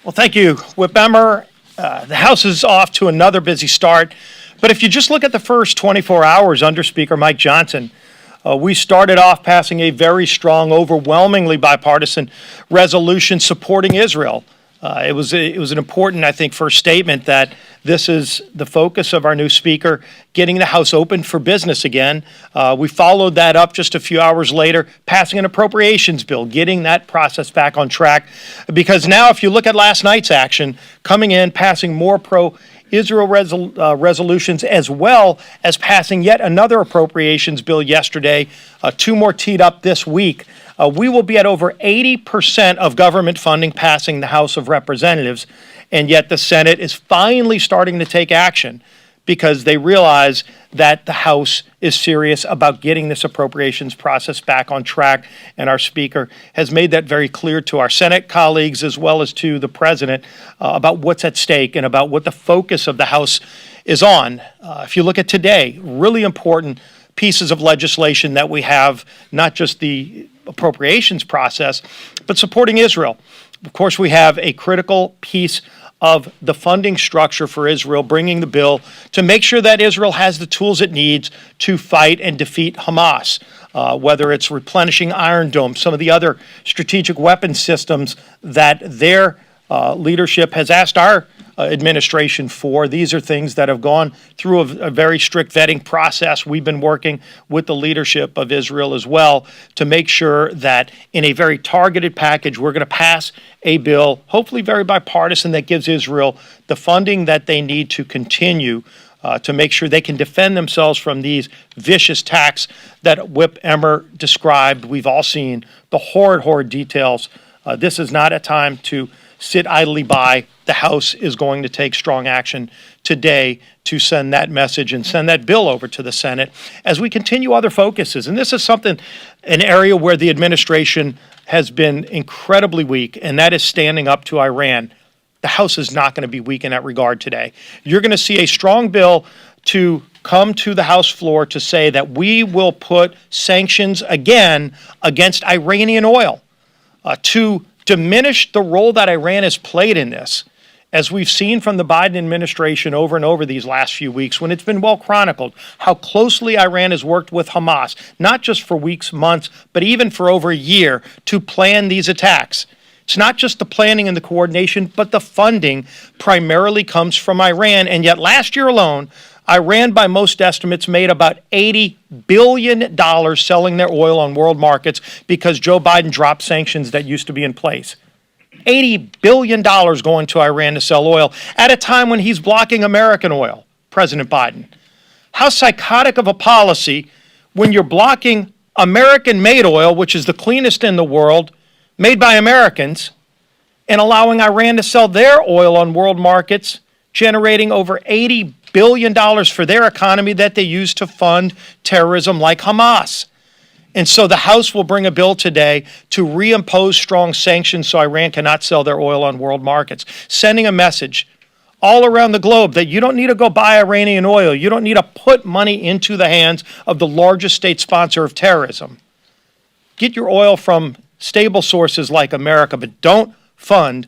Well, thank you, Whip Emmer. The House is off to another busy start. But if you just look at the first 24 hours under Speaker Mike Johnson, we started off passing a very strong, overwhelmingly bipartisan resolution supporting Israel. It was an important, I think, first statement that this is the focus of our new speaker, getting the House open for business again. We followed that up just a few hours later, passing an appropriations bill, getting that process back on track. Because now, if you look at last night's action, coming in, passing more pro-Israel resolutions, as well as passing yet another appropriations bill yesterday, two more teed up this week. We will be at over 80% of government funding passing the House of Representatives, and yet the Senate is finally starting to take action because they realize that the House is serious about getting this appropriations process back on track, and our Speaker has made that very clear to our Senate colleagues as well as to the President about what's at stake and about what the focus of the House is on. If you look at today, really important pieces of legislation that we have, not just the appropriations process, but supporting Israel. Of course, we have a critical piece of the funding structure for Israel, bringing the bill to make sure that Israel has the tools it needs to fight and defeat Hamas, whether it's replenishing Iron Dome, some of the other strategic weapon systems that their leadership has asked our administration for. These are things that have gone through a very strict vetting process. We've been working with the leadership of Israel as well to make sure that in a very targeted package, we're going to pass a bill, hopefully very bipartisan, that gives Israel the funding that they need to continue to make sure they can defend themselves from these vicious attacks that Whip Emmer described. We've all seen the horrid details. This is not a time to sit idly by. The House is going to take strong action today to send that message and send that bill over to the Senate as we continue other focuses. And this is an area where the administration has been incredibly weak, and that is standing up to Iran. The House is not going to be weak in that regard today. You're going to see a strong bill to come to the House floor to say that we will put sanctions again against Iranian oil to diminish the role that Iran has played in this. As we've seen from the Biden administration over and over these last few weeks, when it's been well chronicled, how closely Iran has worked with Hamas, not just for weeks, months, but even for over a year to plan these attacks. It's not just the planning and the coordination, but the funding primarily comes from Iran. And yet last year alone, Iran, by most estimates, made about $80 billion selling their oil on world markets because Joe Biden dropped sanctions that used to be in place. $80 billion going to Iran to sell oil at a time when he's blocking American oil, President Biden. How psychotic of a policy when you're blocking American-made oil, which is the cleanest in the world, made by Americans, and allowing Iran to sell their oil on world markets, generating over $80 billion for their economy that they use to fund terrorism like Hamas. And so the House will bring a bill today to reimpose strong sanctions so Iran cannot sell their oil on world markets, sending a message all around the globe that you don't need to go buy Iranian oil. You don't need to put money into the hands of the largest state sponsor of terrorism. Get your oil from stable sources like America, but don't fund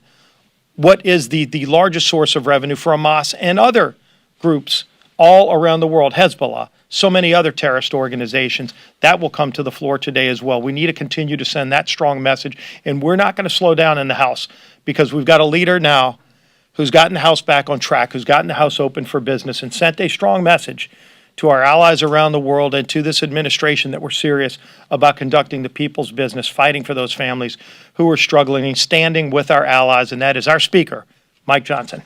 what is the largest source of revenue for Hamas and other groups all around the world, Hezbollah, so many other terrorist organizations. That will come to the floor today as well. We need to continue to send that strong message, and we're not going to slow down in the House because we've got a leader now who's gotten the House back on track, who's gotten the House open for business and sent a strong message to our allies around the world and to this administration that we're serious about conducting the people's business, fighting for those families who are struggling and standing with our allies, and that is our Speaker, Mike Johnson.